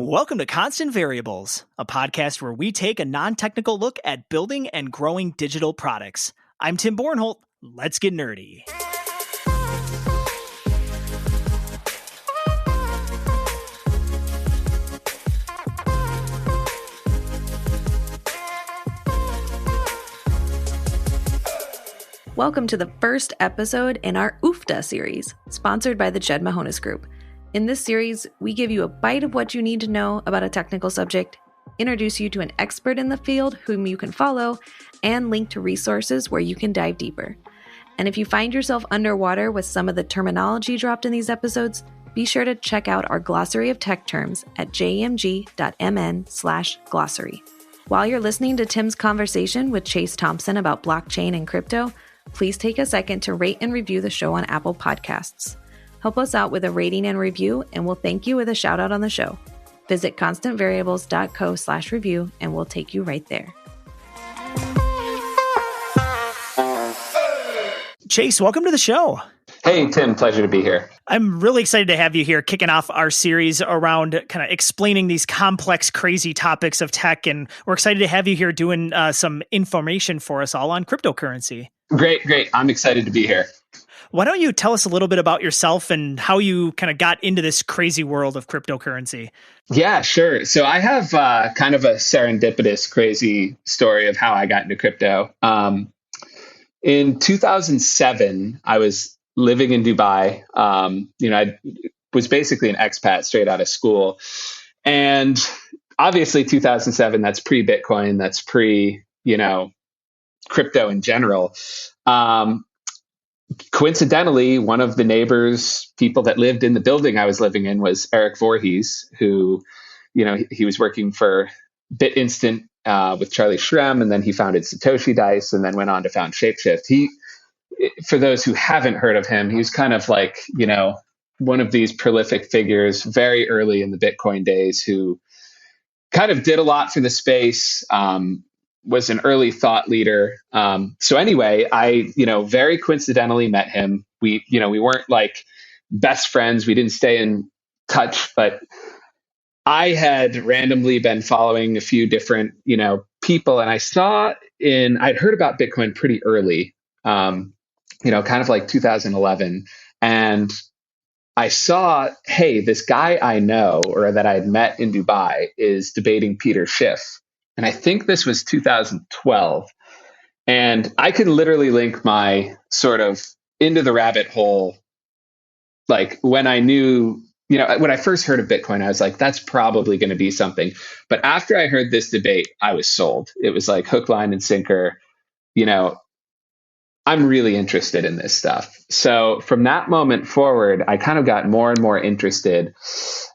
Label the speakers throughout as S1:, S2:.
S1: Welcome to Constant Variables, a podcast where we take a non-technical look at building and growing digital products. I'm Tim Bornholdt. Let's get nerdy.
S2: Welcome to the first episode in our Oofda series, sponsored by the Mahonis Group. In this series, we give you a bite of what you need to know about a technical subject, introduce you to an expert in the field whom you can follow, and link to resources where you can dive deeper. And if you find yourself underwater with some of the terminology dropped in these episodes, be sure to check out our glossary of tech terms at jmg.mn/glossary. While you're listening to Tim's conversation with Chase Thompson about blockchain and crypto, please take a second to rate and review the show on Apple Podcasts. Help us out with a rating and review, and we'll thank you with a shout out on the show. Visit constantvariables.co/review, and we'll take you right there.
S1: Chase, welcome to the show.
S3: Hey, Tim, pleasure to be here.
S1: I'm really excited to have you here kicking off our series around kind of explaining these complex, crazy topics of tech. And we're excited to have you here doing some information for us all on cryptocurrency.
S3: Great. I'm excited to be here.
S1: Why don't you tell us a little bit about yourself and how you kind of got into this crazy world of cryptocurrency?
S3: Yeah, sure. So I have kind of a serendipitous, crazy story of how I got into crypto. In 2007, I was living in Dubai. I was basically an expat straight out of school. And obviously 2007, that's pre-Bitcoin, that's crypto in general. Coincidentally, one of the neighbors, people that lived in the building I was living in was Eric Voorhees, who, he was working for BitInstant with Charlie Shrem, and then he founded Satoshi Dice and then went on to found Shapeshift. For those who haven't heard of him, he was kind of like, one of these prolific figures very early in the Bitcoin days who kind of did a lot for the space, was an early thought leader. So anyway, I, very coincidentally met him. We weren't like best friends. We didn't stay in touch, but I had randomly been following a few different, people, and I'd heard about Bitcoin pretty early, kind of like 2011. And I saw, hey, this guy I know, or that I'd met in Dubai, is debating Peter Schiff. And I think this was 2012. And I could literally link my sort of into the rabbit hole. Like when I knew, when I first heard of Bitcoin, I was like, that's probably going to be something. But after I heard this debate, I was sold. It was like hook, line, and sinker. I'm really interested in this stuff. So from that moment forward, I kind of got more and more interested.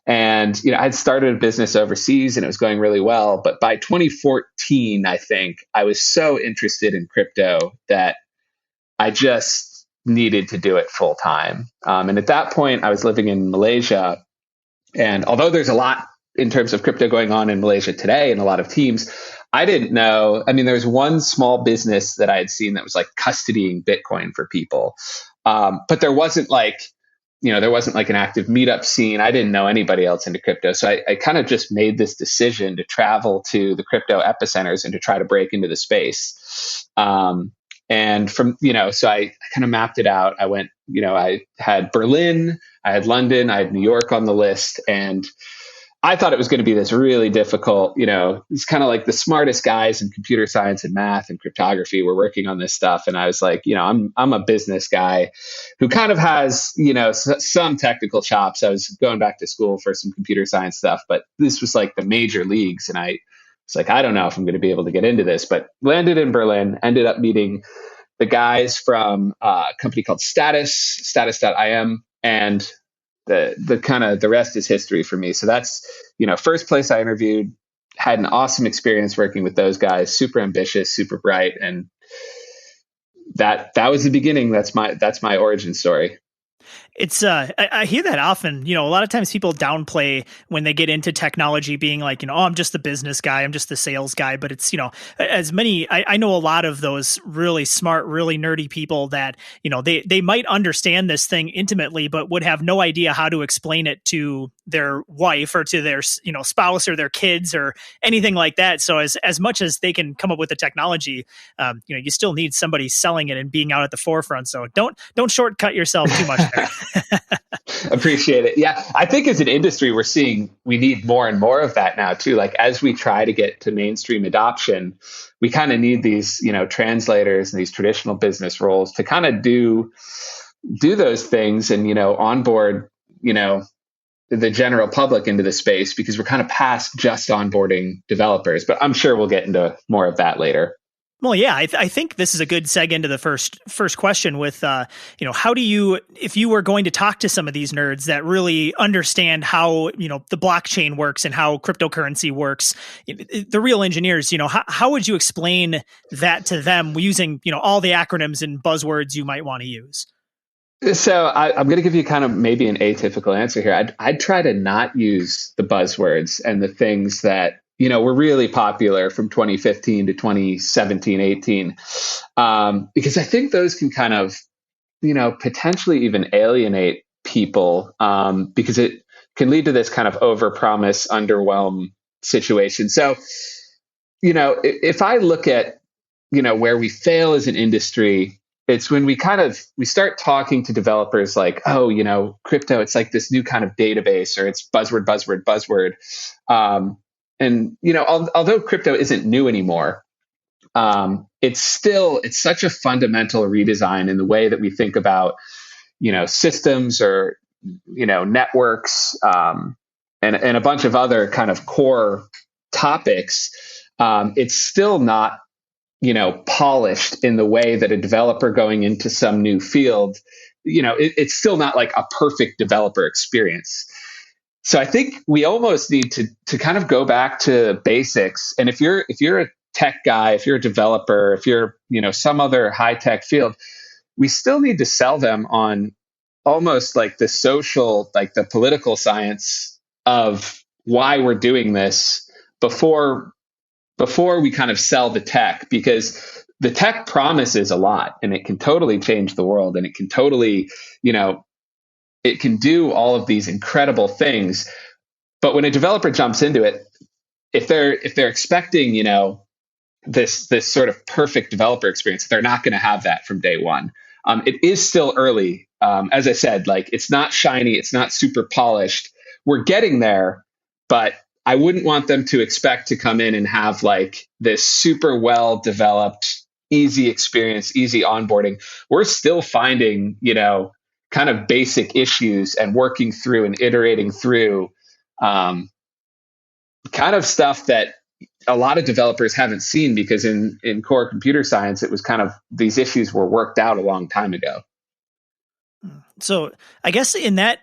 S3: And, I'd started a business overseas and it was going really well. But by 2014, I think I was so interested in crypto that I just needed to do it full time. And at that point, I was living in Malaysia. And although there's a lot in terms of crypto going on in Malaysia today and a lot of teams, I didn't know. I mean, there was one small business that I had seen that was like custodying Bitcoin for people. But there wasn't like an active meetup scene. I didn't know anybody else into crypto. So I kind of just made this decision to travel to the crypto epicenters and to try to break into the space. And from, so I kind of mapped it out. I went, I had Berlin, I had London, I had New York on the list. And I thought it was going to be this really difficult, it's kind of like the smartest guys in computer science and math and cryptography were working on this stuff. And I was like, I'm a business guy who kind of has, some technical chops. I was going back to school for some computer science stuff, but this was like the major leagues. And I was like, I don't know if I'm going to be able to get into this, but landed in Berlin, ended up meeting the guys from a company called status.im, and the rest is history for me. So that's, first place I interviewed, had an awesome experience working with those guys, super ambitious, super bright. And that was the beginning. That's my origin story.
S1: It's I hear that often. A lot of times people downplay when they get into technology, being like, oh, I'm just the business guy, I'm just the sales guy. But it's, as many, I know a lot of those really smart, really nerdy people that, they might understand this thing intimately, but would have no idea how to explain it to their wife or to their, spouse or their kids or anything like that. So as much as they can come up with the technology, you still need somebody selling it and being out at the forefront. So don't shortcut yourself too much there.
S3: Appreciate it. Yeah. I think as an industry, we're seeing we need more and more of that now too. Like as we try to get to mainstream adoption, we kind of need these, translators and these traditional business roles to kind of do those things and, onboard, the general public into the space, because we're kind of past just onboarding developers. But I'm sure we'll get into more of that later.
S1: Well, yeah, I think this is a good seg into the first question with, how do you, if you were going to talk to some of these nerds that really understand how, the blockchain works and how cryptocurrency works, the real engineers, how would you explain that to them using, all the acronyms and buzzwords you might want to use?
S3: So I'm going to give you kind of maybe an atypical answer here. I'd try to not use the buzzwords and the things that, were really popular from 2015 to 2017, 18, because I think those can kind of, potentially even alienate people, because it can lead to this kind of overpromise, underwhelm situation. So, if I look at, where we fail as an industry, it's when we start talking to developers like, oh, crypto, it's like this new kind of database, or it's buzzword. And, although crypto isn't new anymore, it's such a fundamental redesign in the way that we think about, systems or, networks, and a bunch of other kind of core topics. It's still not, polished in the way that a developer going into some new field, it's still not like a perfect developer experience. So I think we almost need to kind of go back to basics. And if you're a tech guy, if you're a developer, if you're, some other high tech field, we still need to sell them on almost like the social, like the political science of why we're doing this before we kind of sell the tech, because the tech promises a lot and it can totally change the world, and it can totally, it can do all of these incredible things. But when a developer jumps into it, if they're expecting, this sort of perfect developer experience, they're not going to have that from day one. It is still early. As I said, like it's not shiny, it's not super polished. We're getting there, but I wouldn't want them to expect to come in and have like this super well developed, easy experience, easy onboarding. We're still finding, kind of basic issues and working through and iterating through kind of stuff that a lot of developers haven't seen, because in core computer science, it was kind of these issues were worked out a long time ago.
S1: So I guess in that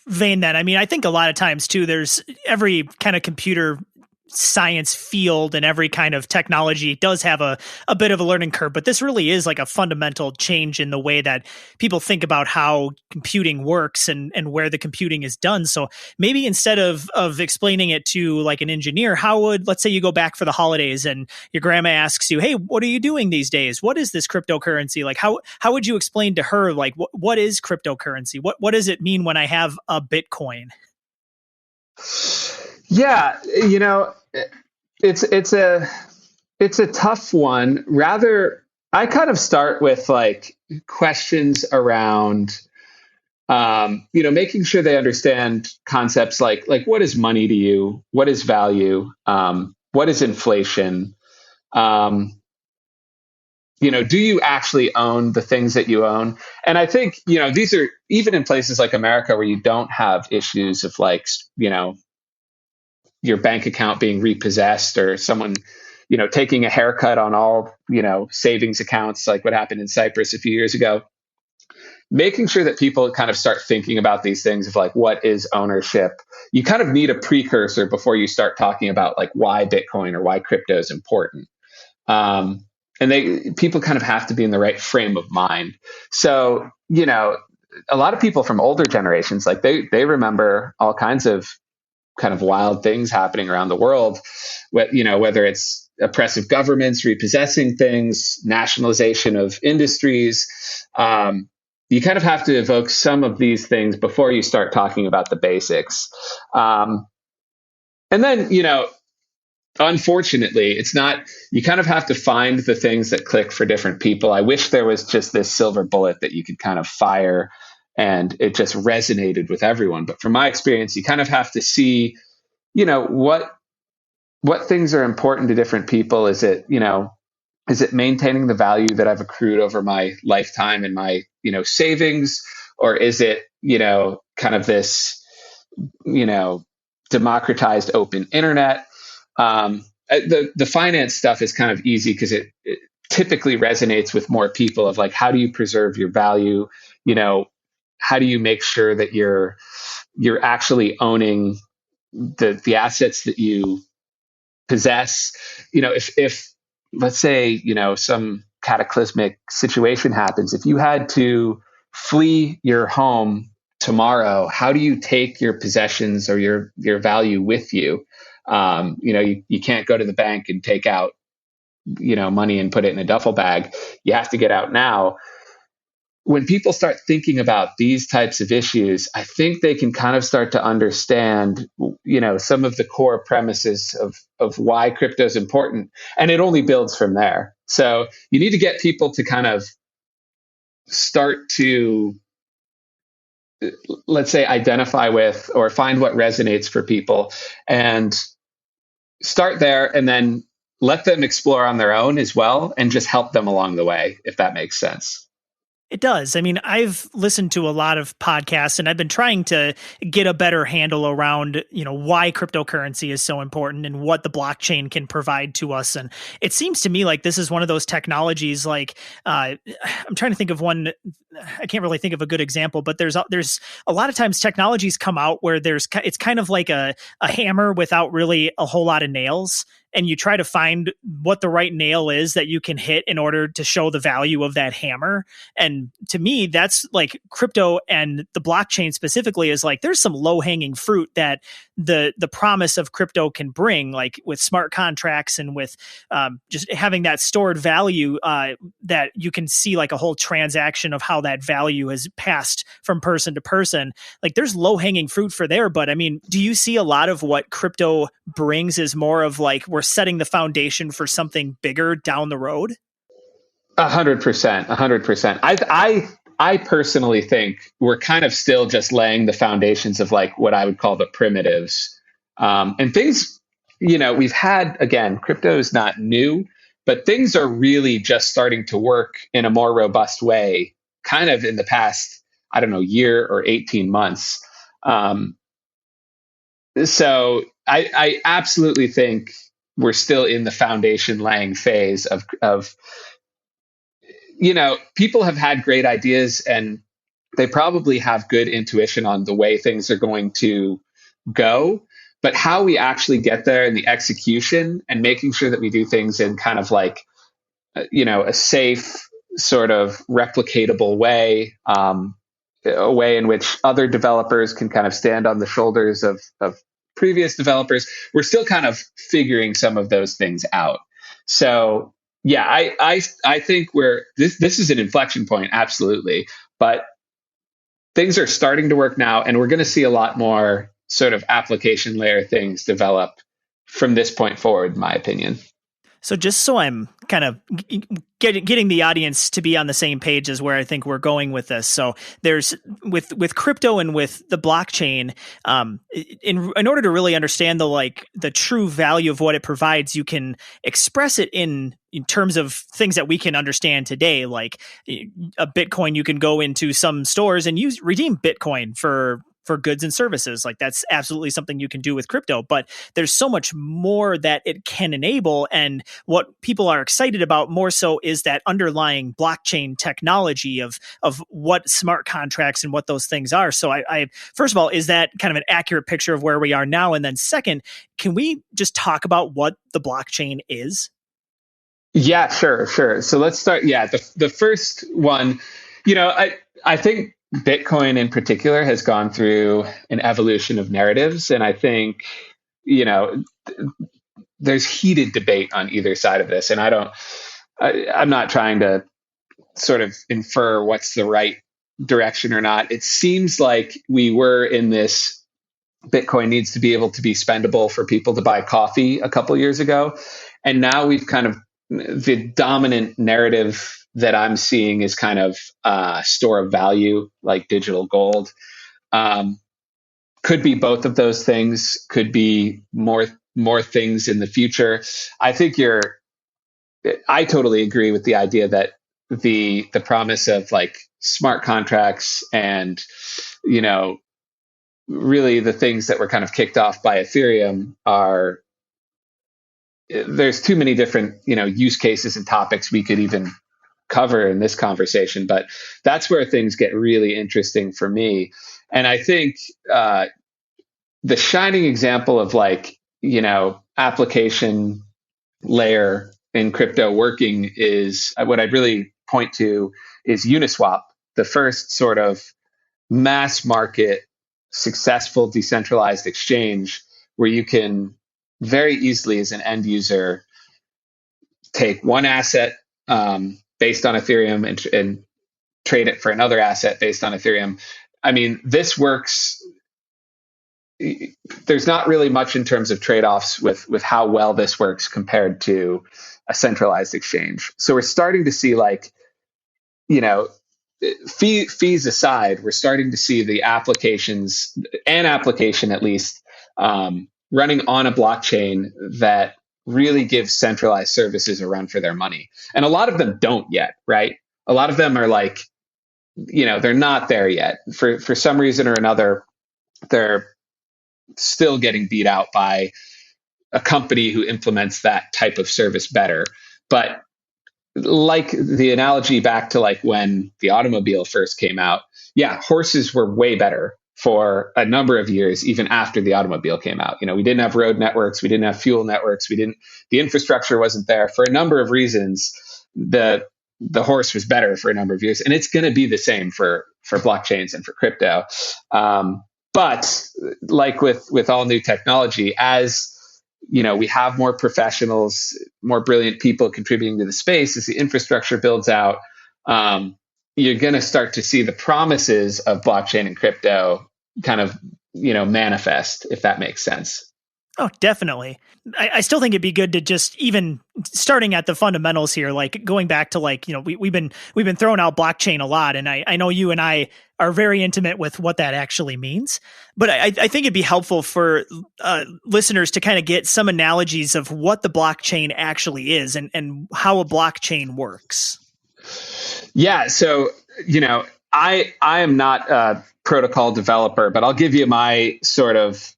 S1: vein, then, I mean, I think a lot of times too, there's every kind of computer science field and every kind of technology does have a bit of a learning curve, but this really is like a fundamental change in the way that people think about how computing works and where the computing is done. So maybe instead of explaining it to like an engineer, how would, let's say you go back for the holidays and your grandma asks you, hey, what are you doing these days? What is this cryptocurrency? Like how would you explain to her, like, what is cryptocurrency? What does it mean when I have a Bitcoin?
S3: Yeah, it's a tough one. Rather, I kind of start with like questions around, making sure they understand concepts like what is money to you? What is value? What is inflation? Do you actually own the things that you own? And I think, these are even in places like America where you don't have issues of like, your bank account being repossessed or someone, taking a haircut on all, savings accounts, like what happened in Cyprus a few years ago. Making sure that people kind of start thinking about these things of like, what is ownership? You kind of need a precursor before you start talking about like why Bitcoin or why crypto is important. And people kind of have to be in the right frame of mind. So, a lot of people from older generations, like they remember all kinds of kind of wild things happening around the world, whether it's oppressive governments repossessing things, nationalization of industries. You kind of have to evoke some of these things before you start talking about the basics. And then, unfortunately, it's not, you kind of have to find the things that click for different people. I wish there was just this silver bullet that you could kind of fire and it just resonated with everyone. But from my experience, you kind of have to see, what things are important to different people. Is it maintaining the value that I've accrued over my lifetime and my, savings? Or is it, kind of this, democratized open internet? The finance stuff is kind of easy because it typically resonates with more people of like, how do you preserve your value? How do you make sure that you're actually owning the assets that you possess? If let's say, some cataclysmic situation happens, if you had to flee your home tomorrow, how do you take your possessions or your value with you? You can't go to the bank and take out, money and put it in a duffel bag. You have to get out now. When people start thinking about these types of issues, I think they can kind of start to understand, some of the core premises of why crypto is important, and it only builds from there. So you need to get people to kind of start to, let's say, identify with or find what resonates for people and start there, and then let them explore on their own as well, and just help them along the way, if that makes sense.
S1: It does. I mean, I've listened to a lot of podcasts and I've been trying to get a better handle around, why cryptocurrency is so important and what the blockchain can provide to us. And it seems to me like this is one of those technologies, like, I'm trying to think of one. I can't really think of a good example, but there's a lot of times technologies come out where it's kind of like a hammer without really a whole lot of nails. And you try to find what the right nail is that you can hit in order to show the value of that hammer. And to me, that's like crypto and the blockchain specifically is like, there's some low hanging fruit that the promise of crypto can bring, like with smart contracts and with just having that stored value that you can see like a whole transaction of how that value has passed from person to person. Like there's low hanging fruit for there. But I mean, do you see a lot of what crypto brings is more of like, we're setting the foundation for something bigger down the road?
S3: 100%, 100%. I personally think we're kind of still just laying the foundations of like what I would call the primitives. And things, we've had, again, crypto is not new, but things are really just starting to work in a more robust way, kind of in the past, I don't know, year or 18 months. So I absolutely think we're still in the foundation laying phase of people have had great ideas and they probably have good intuition on the way things are going to go, but how we actually get there and the execution and making sure that we do things in kind of like, a safe sort of replicatable way, a way in which other developers can kind of stand on the shoulders of previous developers. We're still kind of figuring some of those things out. So yeah, I think this is an inflection point, absolutely. But things are starting to work now, and we're going to see a lot more sort of application layer things develop from this point forward, in my opinion.
S1: So just so I'm kind of getting the audience to be on the same page as where I think we're going with this. So there's with crypto and with the blockchain, in order to really understand the true value of what it provides, you can express it in terms of things that we can understand today, like a Bitcoin. You can go into some stores and redeem Bitcoin for goods and services. Like that's absolutely something you can do with crypto, but there's so much more that it can enable. And what people are excited about more so is that underlying blockchain technology of what smart contracts and what those things are. So I first of all, is that kind of an accurate picture of where we are now? And then second, can we just talk about what the blockchain is?
S3: Yeah, sure. So let's start. Yeah. The first one, I think Bitcoin in particular has gone through an evolution of narratives. And I think, you know, there's heated debate on either side of this. And I'm not trying to sort of infer what's the right direction or not. It seems like we were in this Bitcoin needs to be able to be spendable for people to buy coffee a couple years ago. And now we've kind of, the dominant narrative that I'm seeing is kind of store of value, like digital gold. Could be both of those things, could be more things in the future. I totally agree with the idea that the promise of like smart contracts and, you know, really the things that were kind of kicked off by Ethereum are, there's too many different, you know, use cases and topics we could even cover in this conversation, but that's where things get really interesting for me. And I think the shining example of like, you know, application layer in crypto working is what I'd really point to is Uniswap, the first sort of mass market successful decentralized exchange where you can very easily as an end user take one asset based on Ethereum and trade it for another asset based on Ethereum. I mean, this works. There's not really much in terms of trade-offs with how well this works compared to a centralized exchange. So we're starting to see, like, you know, fees aside, we're starting to see the applications, an application at least, running on a blockchain that really gives centralized services a run for their money. And a lot of them don't yet, right? A lot of them are like, you know, they're not there yet. For some reason or another, they're still getting beat out by a company who implements that type of service better. But like the analogy back to like when the automobile first came out, yeah, horses were way better for a number of years, even after the automobile came out. You know, we didn't have road networks, we didn't have fuel networks, the infrastructure wasn't there for a number of reasons. The horse was better for a number of years, and it's going to be the same for blockchains and for crypto. But like with all new technology, as you know, we have more professionals, more brilliant people contributing to the space as the infrastructure builds out. You're going to start to see the promises of blockchain and crypto kind of, you know, manifest, if that makes sense.
S1: Oh, definitely. I still think it'd be good to just even starting at the fundamentals here, like going back to like, you know, we've been throwing out blockchain a lot. And I know you and I are very intimate with what that actually means. But I think it'd be helpful for listeners to kind of get some analogies of what the blockchain actually is and how a blockchain works.
S3: Yeah. So, you know, I am not a protocol developer, but I'll give you my sort of,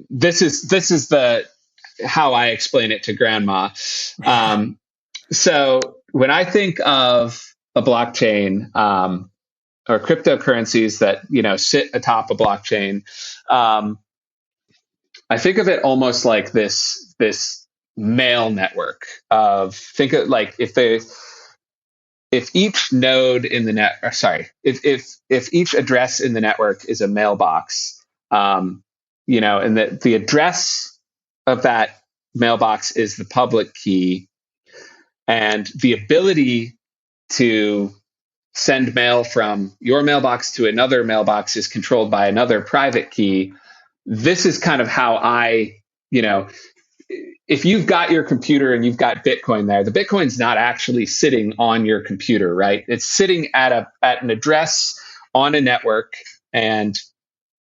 S3: this is the how I explain it to grandma. So when I think of a blockchain or cryptocurrencies that, you know, sit atop a blockchain, I think of it almost like this mail network of, think of like if each node in the net, or sorry, if each address in the network is a mailbox, you know, and the address of that mailbox is the public key, and the ability to send mail from your mailbox to another mailbox is controlled by another private key. This is kind of how I, you know, if you've got your computer and you've got Bitcoin there, the Bitcoin's not actually sitting on your computer, right? It's sitting at an address on a network, and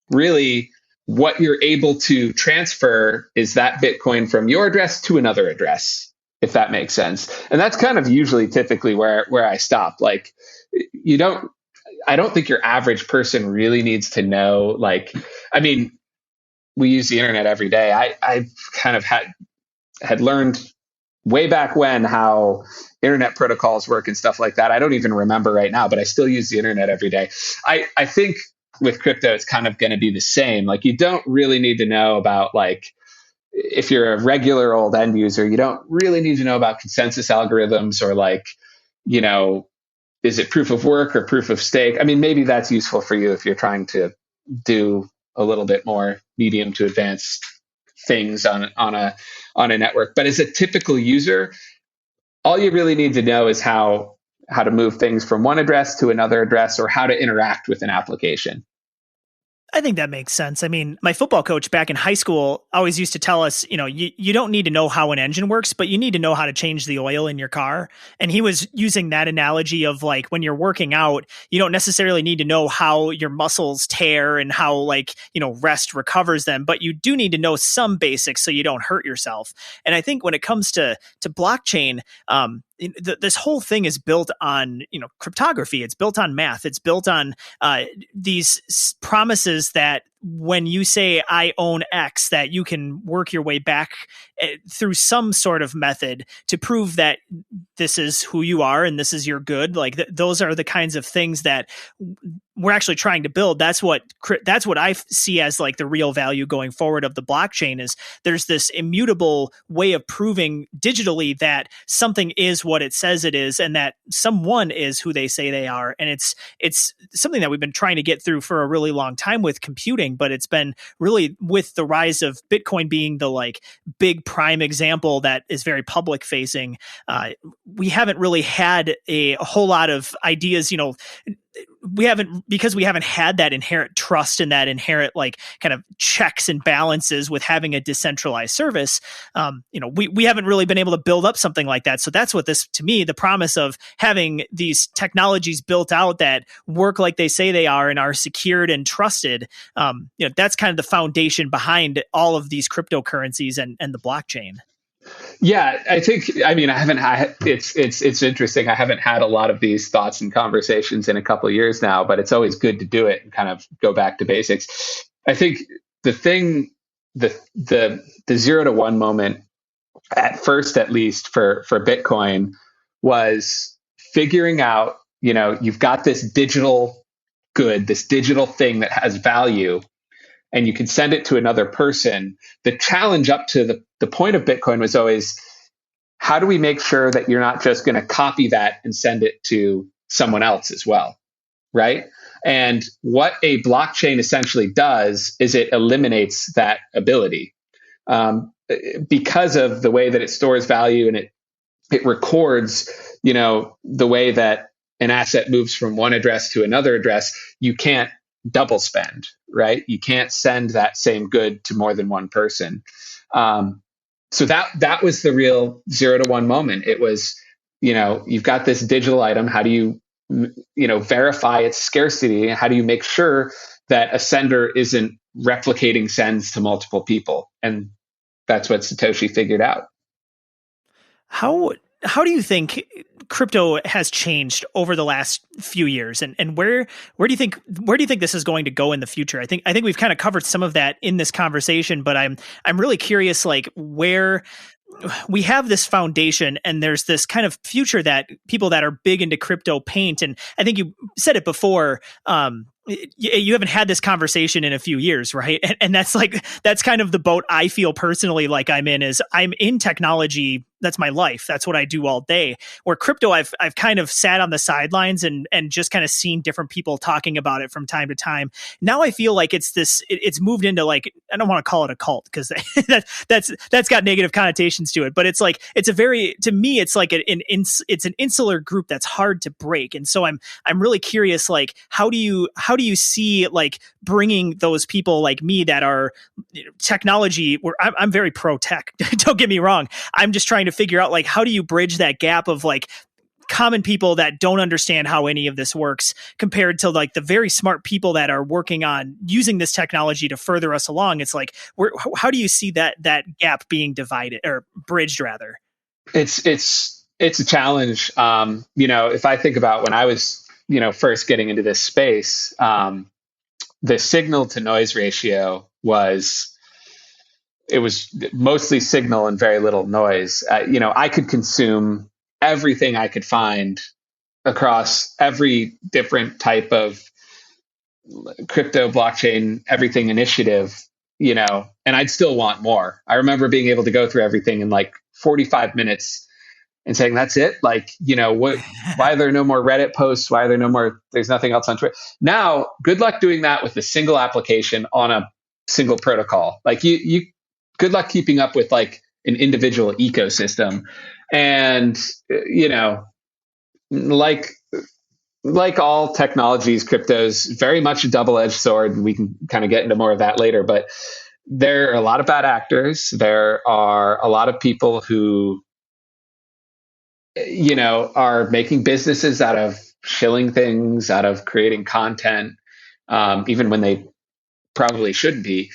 S3: really what you're able to transfer is that Bitcoin from your address to another address, if that makes sense. And that's kind of usually typically where I stop. Like, I don't think your average person really needs to know, like, I mean, we use the internet every day. I kind of had learned way back when how internet protocols work and stuff like that. I don't even remember right now, but I still use the internet every day. I think with crypto, it's kind of going to be the same. Like, you don't really need to know about, like, if you're a regular old end user, you don't really need to know about consensus algorithms or, like, you know, is it proof of work or proof of stake? I mean, maybe that's useful for you if you're trying to do a little bit more medium to advanced things on a network. But as a typical user, all you really need to know is how to move things from one address to another address, or how to interact with an application.
S1: I think that makes sense. I mean, my football coach back in high school always used to tell us, you don't need to know how an engine works, but you need to know how to change the oil in your car. And he was using that analogy of like, when you're working out, you don't necessarily need to know how your muscles tear and how rest recovers them, but you do need to know some basics so you don't hurt yourself. And I think when it comes to blockchain, this whole thing is built on cryptography. It's built on math. It's built on these promises that when you say I own X, that you can work your way back through some sort of method to prove that this is who you are and this is your good. Like those are the kinds of things that we're actually trying to build. That's what I see as like the real value going forward of the blockchain. Is there's this immutable way of proving digitally that something is what it says it is, and that someone is who they say they are. And it's something that we've been trying to get through for a really long time with computing, but it's been really with the rise of Bitcoin being the like big prime example that is very public facing. We haven't really had a whole lot of ideas, because we haven't had that inherent trust and that inherent like kind of checks and balances with having a decentralized service. We haven't really been able to build up something like that. So that's what to me, the promise of having these technologies built out that work like they say they are and are secured and trusted. That's kind of the foundation behind all of these cryptocurrencies and the blockchain.
S3: Yeah, it's interesting. I haven't had a lot of these thoughts and conversations in a couple of years now, but it's always good to do it and kind of go back to basics. I think the 0 to 1 moment, at first, at least for Bitcoin, was figuring out, you've got this digital good, this digital thing that has value, and you can send it to another person. The challenge up to the point of Bitcoin was always, how do we make sure that you're not just going to copy that and send it to someone else as well, right? And what a blockchain essentially does is it eliminates that ability, because of the way that it stores value, and it records, the way that an asset moves from one address to another address. You can't double spend, right? You can't send that same good to more than one person. So that was the real 0 to 1 moment. It was, you've got this digital item. How do you, verify its scarcity? How do you make sure that a sender isn't replicating sends to multiple people? And that's what Satoshi figured out.
S1: How do you think crypto has changed over the last few years, and where do you think this is going to go in the future? I think we've kind of covered some of that in this conversation, but I'm really curious, like, where we have this foundation and there's this kind of future that people that are big into crypto paint. And I think you said it before, you haven't had this conversation in a few years, right? And that's kind of the boat I feel personally like I'm in. Is I'm in technology. That's my life. That's what I do all day. Where crypto, I've kind of sat on the sidelines and just kind of seen different people talking about it from time to time. Now I feel like it's moved into, like, I don't want to call it a cult because that's got negative connotations to it. But it's like, to me, it's like it's an insular group that's hard to break. And so I'm really curious, like, how do you see, like, bringing those people like me that are technology, where I'm very pro tech, don't get me wrong. I'm just trying to figure out, like, how do you bridge that gap of, like, common people that don't understand how any of this works compared to, like, the very smart people that are working on using this technology to further us along. It's like, how do you see that gap being divided or bridged rather?
S3: It's a challenge. If I think about when I was, first getting into this space, the signal to noise ratio was mostly signal and very little noise. I could consume everything I could find across every different type of crypto, blockchain, everything initiative, and I'd still want more. I remember being able to go through everything in like 45 minutes and saying, that's it. Like, why are there no more Reddit posts? Why are there no more, there's nothing else on Twitter. Now, good luck doing that with a single application on a single protocol. Like you good luck keeping up with like an individual ecosystem. And, like all technologies, crypto's very much a double-edged sword. And we can kind of get into more of that later, but there are a lot of bad actors. There are a lot of people who, are making businesses out of shilling things, out of creating content, even when they probably shouldn't be.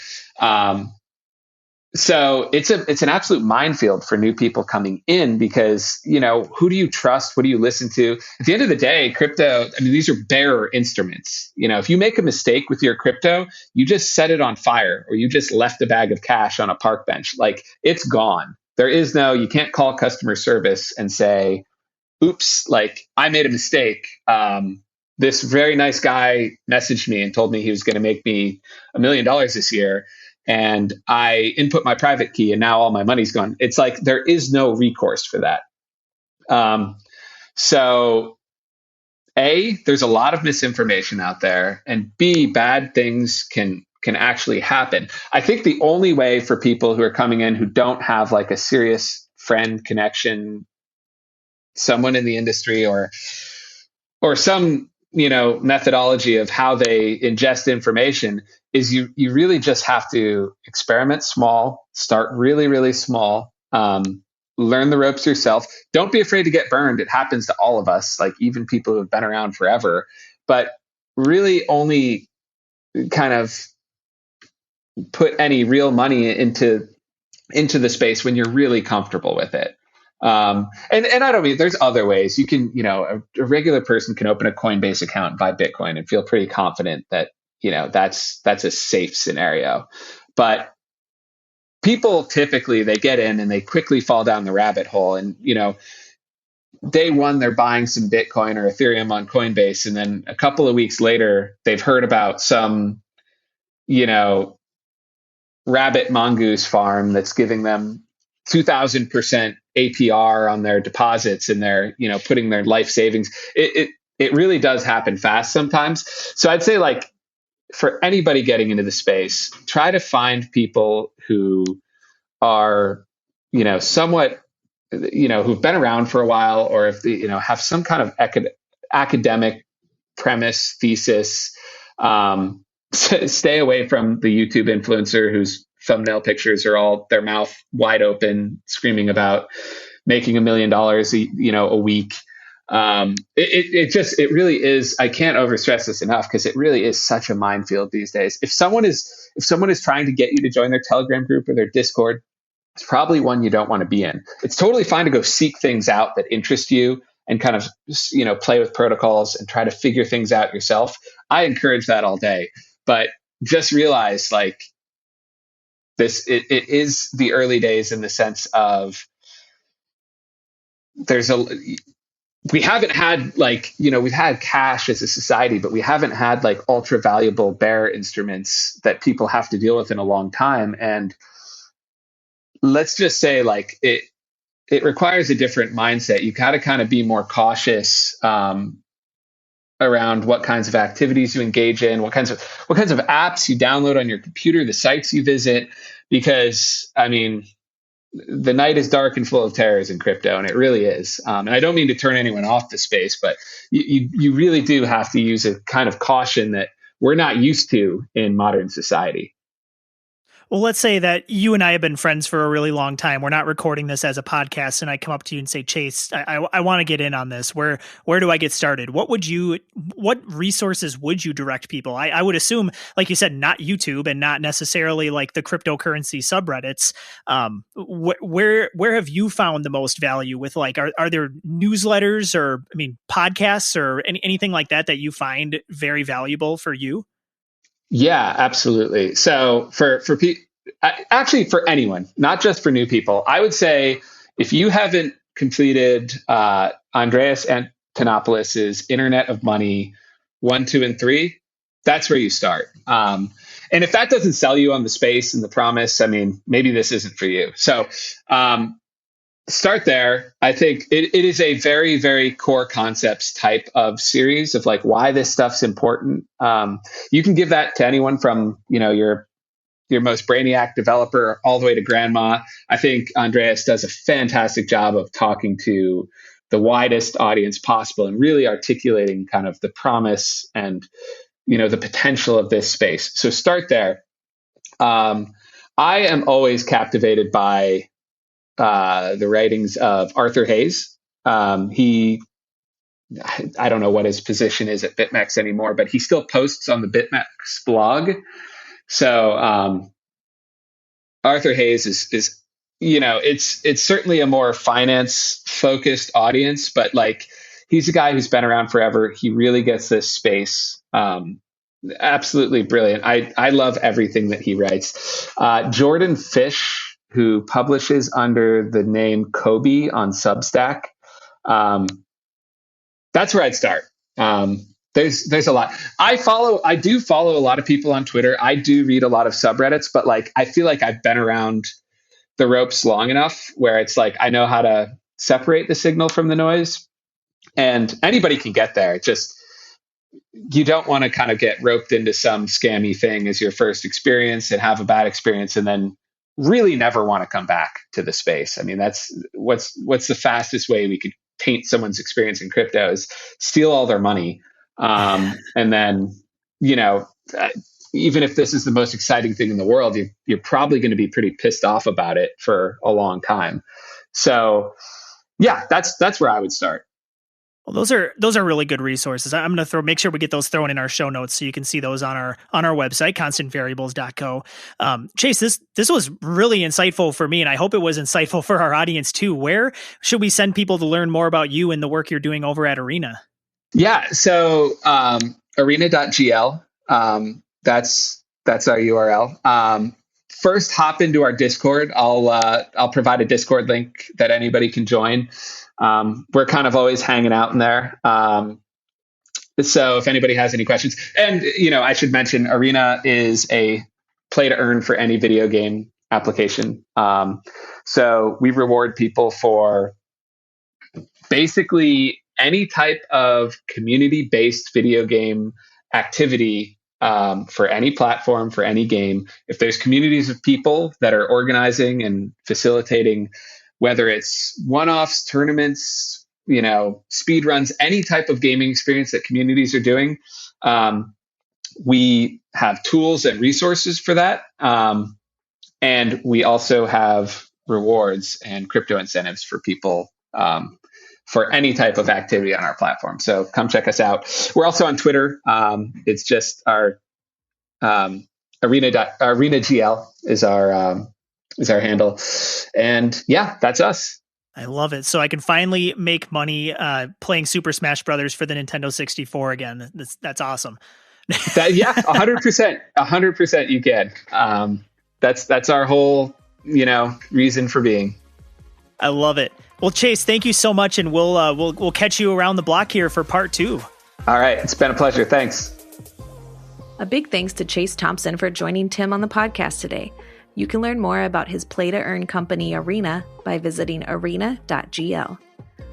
S3: So it's an absolute minefield for new people coming in because, who do you trust? What do you listen to? At the end of the day, crypto, I mean, these are bearer instruments. If you make a mistake with your crypto, you just set it on fire or you just left a bag of cash on a park bench. Like it's gone. You can't call customer service and say, oops, like I made a mistake. This very nice guy messaged me and told me he was going to make me $1 million this year. And I input my private key and now all my money's gone. It's like, there is no recourse for that. So A, there's a lot of misinformation out there, and B, bad things can actually happen. I think the only way for people who are coming in who don't have like a serious friend connection, someone in the industry or some, methodology of how they ingest information is you really just have to experiment small, start really, really small, learn the ropes yourself. Don't be afraid to get burned. It happens to all of us, like even people who have been around forever, but really only kind of put any real money into the space when you're really comfortable with it. And I don't mean, there's other ways you can, a regular person can open a Coinbase account and buy Bitcoin and feel pretty confident that, that's a safe scenario. But people typically, they get in and they quickly fall down the rabbit hole. And, day one, they're buying some Bitcoin or Ethereum on Coinbase. And then a couple of weeks later, they've heard about some, rabbit mongoose farm that's giving them 2,000% APR on their deposits and they're, putting their life savings. It really does happen fast sometimes. So I'd say like for anybody getting into the space, try to find people who are, somewhat, who've been around for a while, or if they, have some kind of academic premise, thesis. Stay away from the YouTube influencer whose thumbnail pictures are all their mouth wide open, screaming about making $1 million, a week. It really is. I can't overstress this enough because it really is such a minefield these days. If someone is trying to get you to join their Telegram group or their Discord, it's probably one you don't want to be in. It's totally fine to go seek things out that interest you and kind of, play with protocols and try to figure things out yourself. I encourage that all day, but just realize like it is the early days in the sense of we haven't had like, we've had cash as a society, but we haven't had like ultra valuable bearer instruments that people have to deal with in a long time. And let's just say like it requires a different mindset. You got to kind of be more cautious around what kinds of activities you engage in, what kinds of apps you download on your computer, the sites you visit, because I mean, the night is dark and full of terrors in crypto, and it really is. And I don't mean to turn anyone off the space, but you really do have to use a kind of caution that we're not used to in modern society.
S1: Well, let's say that you and I have been friends for a really long time. We're not recording this as a podcast, and I come up to you and say, Chase, I want to get in on this. Where do I get started? What resources would you direct people? I would assume, like you said, not YouTube and not necessarily like the cryptocurrency subreddits. Where have you found the most value with like, are there newsletters or, podcasts or anything like that you find very valuable for you?
S3: Yeah, absolutely. So for actually for anyone, not just for new people, I would say if you haven't completed Andreas Antonopoulos's Internet of Money 1, 2, and 3, that's where you start. And if that doesn't sell you on the space and the promise, maybe this isn't for you. So start there. I think it is a very, very core concepts type of series of like why this stuff's important. You can give that to anyone from, your most brainiac developer all the way to grandma. I think Andreas does a fantastic job of talking to the widest audience possible and really articulating kind of the promise and, the potential of this space. So start there. I am always captivated by the writings of Arthur Hayes. I don't know what his position is at BitMEX anymore, but he still posts on the BitMEX blog. So Arthur Hayes is it's certainly a more finance focused audience, but like he's a guy who's been around forever. He really gets this space. Absolutely brilliant. I love everything that he writes. Jordan Fish, who publishes under the name Kobe on Substack. That's where I'd start. There's a lot. I do follow a lot of people on Twitter. I do read a lot of subreddits, but like, I feel like I've been around the ropes long enough where it's like, I know how to separate the signal from the noise, and anybody can get there. Just, you don't want to kind of get roped into some scammy thing as your first experience and have a bad experience and then really never want to come back to the space. I mean, that's what's the fastest way we could taint someone's experience in crypto is steal all their money. And then, even if this is the most exciting thing in the world, you're probably going to be pretty pissed off about it for a long time. So yeah, that's where I would start.
S1: Well, those are really good resources. I'm going to make sure we get those thrown in our show notes so you can see those on our website, constantvariables.co. Chase, this was really insightful for me, and I hope it was insightful for our audience too. Where should we send people to learn more about you and the work you're doing over at Arena?
S3: Yeah, so arena.gl, that's our URL. First, hop into our Discord. I'll provide a Discord link that anybody can join. We're kind of always hanging out in there. So if anybody has any questions, and I should mention Arena is a play to earn for any video game application. So we reward people for basically any type of community-based video game activity for any platform, for any game. If there's communities of people that are organizing and facilitating, whether it's one-offs, tournaments, speed runs, any type of gaming experience that communities are doing, we have tools and resources for that. And we also have rewards and crypto incentives for people for any type of activity on our platform. So come check us out. We're also on Twitter. It's just our ArenaGL is our handle. And yeah, that's us.
S1: I love it. So I can finally make money playing Super Smash Brothers for the Nintendo 64 again. That's awesome.
S3: Yeah, 100%. 100% you can. That's our whole, reason for being.
S1: I love it. Well, Chase, thank you so much, and we'll catch you around the block here for part 2.
S3: All right, it's been a pleasure. Thanks.
S2: A big thanks to Chase Thompson for joining Tim on the podcast today. You can learn more about his play-to-earn company, Arena, by visiting arena.gl.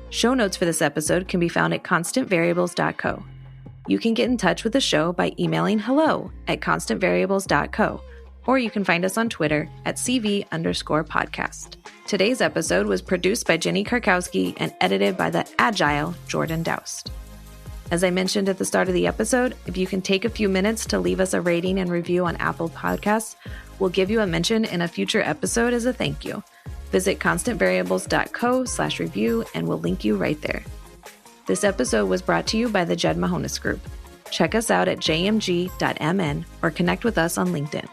S2: Show notes for this episode can be found at constantvariables.co. You can get in touch with the show by emailing hello@constantvariables.co, or you can find us on Twitter at @CV_podcast. Today's episode was produced by Jenny Karkowski and edited by the agile Jordan Doust. As I mentioned at the start of the episode, if you can take a few minutes to leave us a rating and review on Apple Podcasts, we'll give you a mention in a future episode as a thank you. Visit constantvariables.co/review and we'll link you right there. This episode was brought to you by the Mahonis Group. Check us out at jmg.mn or connect with us on LinkedIn.